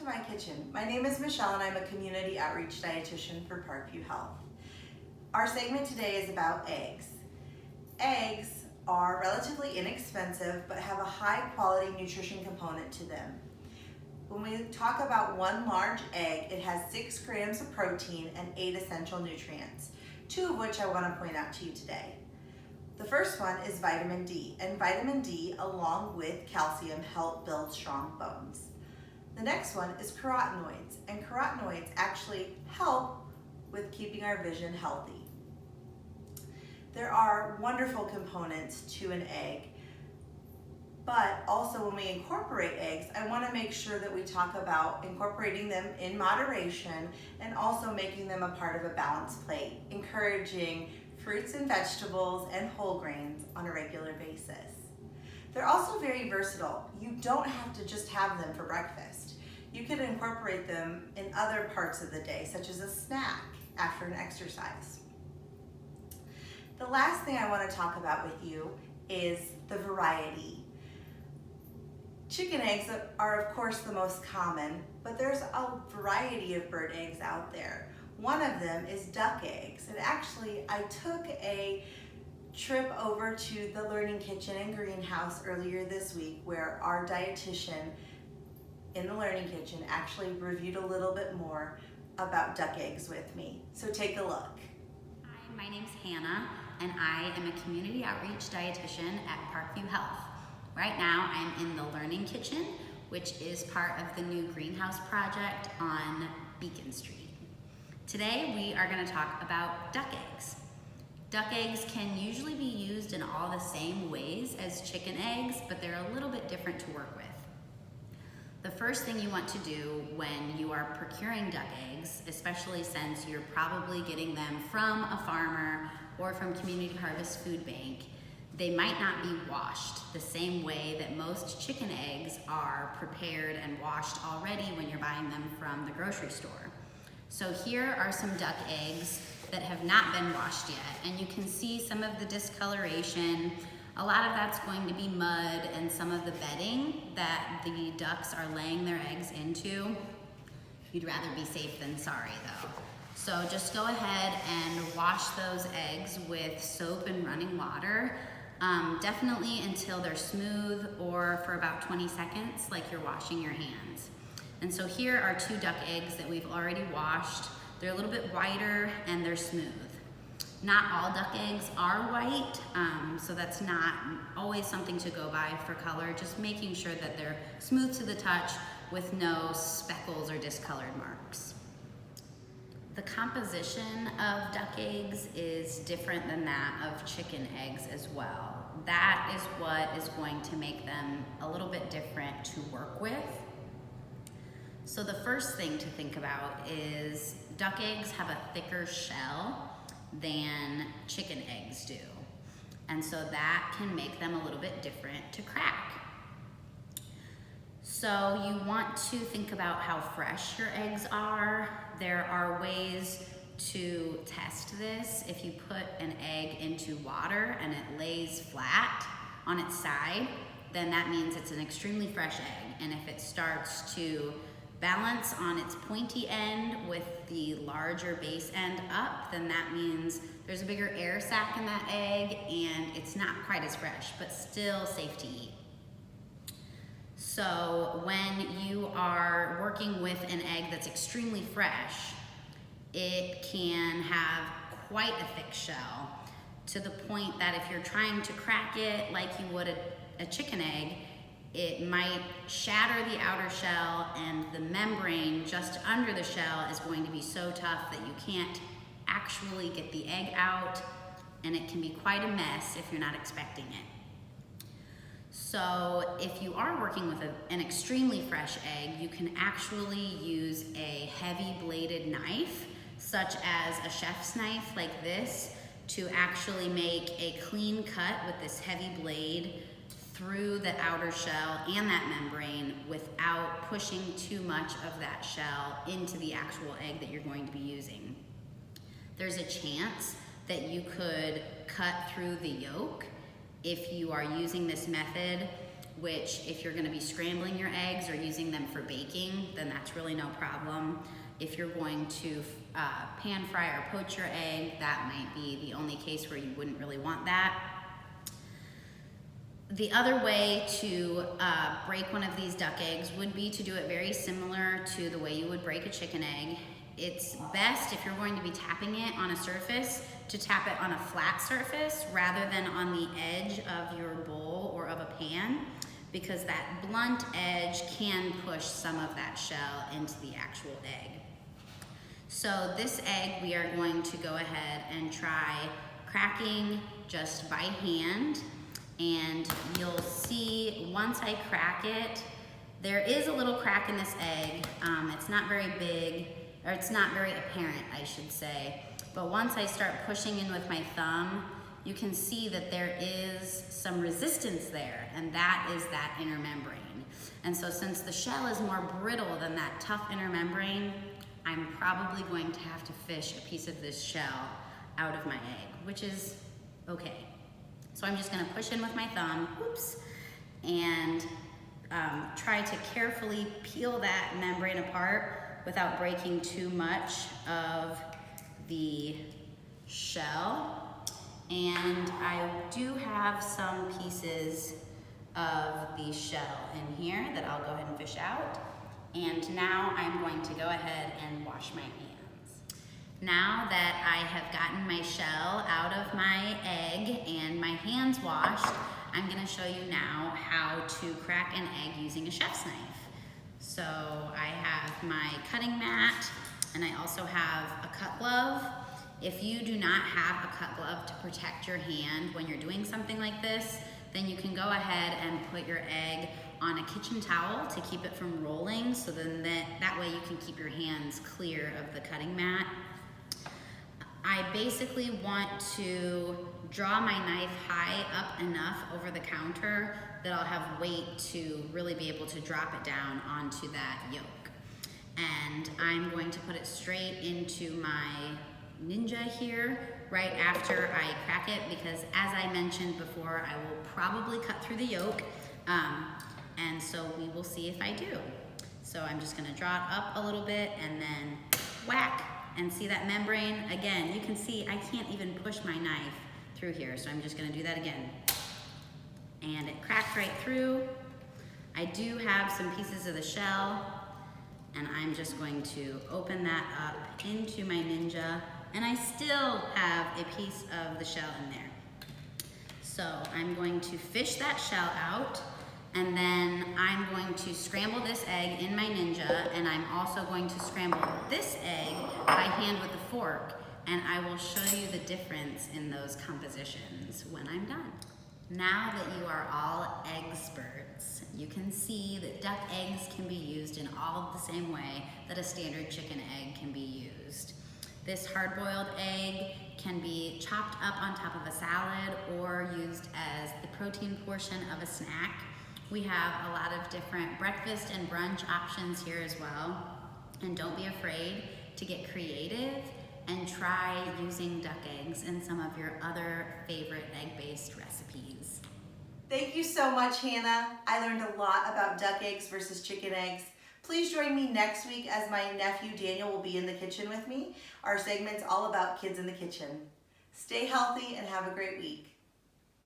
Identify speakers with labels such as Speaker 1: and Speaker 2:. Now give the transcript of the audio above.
Speaker 1: to my kitchen. My name is Michelle and I'm a community outreach dietitian for Parkview Health. Our segment today is about eggs. Eggs are relatively inexpensive but have a high quality nutrition component to them. When we talk about one large egg, it has 6 grams of protein and 8 essential nutrients, 2 of which I want to point out to you today. The first one is vitamin D, and vitamin D along with calcium help build strong bones. The next one is carotenoids, and carotenoids actually help with keeping our vision healthy. There are wonderful components to an egg, but also when we incorporate eggs, I want to make sure that we talk about incorporating them in moderation and also making them a part of a balanced plate, encouraging fruits and vegetables and whole grains on a regular basis. They're also very versatile. You don't have to just have them for breakfast. You can incorporate them in other parts of the day, such as a snack after an exercise. The last thing I want to talk about with you is the variety. Chicken eggs are of course the most common, but there's a variety of bird eggs out there. One of them is duck eggs, and actually I took a trip over to the Learning Kitchen and Greenhouse earlier this week where our dietitian in the Learning Kitchen actually reviewed a little bit more about duck eggs with me. So take a look.
Speaker 2: Hi, my name's Hannah and I am a community outreach dietitian at Parkview Health. Right now I'm in the Learning Kitchen, which is part of the new greenhouse project on Beacon Street. Today we are going to talk about duck eggs. Duck eggs can usually be used in all the same ways as chicken eggs, but they're a little bit different to work with. The first thing you want to do when you are procuring duck eggs, especially since you're probably getting them from a farmer or from Community Harvest Food Bank, they might not be washed the same way that most chicken eggs are prepared and washed already when you're buying them from the grocery store. So here are some duck eggs that have not been washed yet, and you can see some of the discoloration. A lot of that's going to be mud and some of the bedding that the ducks are laying their eggs into. You'd rather be safe than sorry though. So just go ahead and wash those eggs with soap and running water, definitely until they're smooth, or for about 20 seconds like you're washing your hands. And so here are 2 duck eggs that we've already washed. They're a little bit whiter and they're smooth. Not all duck eggs are white, so that's not always something to go by for color, just making sure that they're smooth to the touch with no speckles or discolored marks. The composition of duck eggs is different than that of chicken eggs as well. That is what is going to make them a little bit different to work with. So the first thing to think about is duck eggs have a thicker shell than chicken eggs do. And so that can make them a little bit different to crack. So you want to think about how fresh your eggs are. There are ways to test this. If you put an egg into water and it lays flat on its side, then that means it's an extremely fresh egg. And if it starts to balance on its pointy end with the larger base end up, then that means there's a bigger air sac in that egg and it's not quite as fresh, but still safe to eat. So when you are working with an egg that's extremely fresh, it can have quite a thick shell, to the point that if you're trying to crack it like you would a chicken egg, it might shatter the outer shell, and the membrane just under the shell is going to be so tough that you can't actually get the egg out, and it can be quite a mess if you're not expecting it. So if you are working with an extremely fresh egg, you can actually use a heavy bladed knife, such as a chef's knife like this, to actually make a clean cut with this heavy blade through the outer shell and that membrane without pushing too much of that shell into the actual egg that you're going to be using. There's a chance that you could cut through the yolk if you are using this method which if you're gonna be scrambling your eggs or using them for baking, then that's really no problem. If you're going to pan fry or poach your egg, that might be the only case where you wouldn't really want that. The other way to break one of these duck eggs would be to do it very similar to the way you would break a chicken egg. It's best if you're going to be tapping it on a surface to tap it on a flat surface rather than on the edge of your bowl or of a pan, because that blunt edge can push some of that shell into the actual egg. So this egg we are going to go ahead and try cracking just by hand, and you'll see once I crack it, there is a little crack in this egg. It's not very big, or it's not very apparent, I should say. But once I start pushing in with my thumb, you can see that there is some resistance there, and that is that inner membrane. And so since the shell is more brittle than that tough inner membrane, I'm probably going to have to fish a piece of this shell out of my egg, which is okay. So I'm just gonna push in with my thumb, whoops, and try to carefully peel that membrane apart without breaking too much of the shell. And I do have some pieces of the shell in here that I'll go ahead and fish out. And now I'm going to go ahead and wash my hands. Now that I have gotten my shell out of my egg and my hands washed, I'm gonna show you now how to crack an egg using a chef's knife. So I have my cutting mat, and I also have a cut glove. If you do not have a cut glove to protect your hand when you're doing something like this, then you can go ahead and put your egg on a kitchen towel to keep it from rolling, so then that way you can keep your hands clear of the cutting mat. I basically want to draw my knife high up enough over the counter that I'll have weight to really be able to drop it down onto that yolk. And I'm going to put it straight into my Ninja here right after I crack it, because as I mentioned before, I will probably cut through the yolk, and so we will see if I do. So I'm just gonna draw it up a little bit and then whack, and see that membrane? Again, you can see I can't even push my knife through here, so I'm just gonna do that again. And it cracked right through. I do have some pieces of the shell, and I'm just going to open that up into my Ninja, and I still have a piece of the shell in there. So I'm going to fish that shell out, and then I'm going to scramble this egg in my Ninja, and I'm also going to scramble this egg by hand with a fork, and I will show you the difference in those compositions when I'm done. Now that you are all experts, you can see that duck eggs can be used in all the same way that a standard chicken egg can be used. This hard-boiled egg can be chopped up on top of a salad or used as the protein portion of a snack. We have a lot of different breakfast and brunch options here as well. And don't be afraid to get creative and try using duck eggs in some of your other favorite egg-based recipes.
Speaker 1: Thank you so much, Hannah. I learned a lot about duck eggs versus chicken eggs. Please join me next week as my nephew Daniel will be in the kitchen with me. Our segment's all about kids in the kitchen. Stay healthy and have a great week.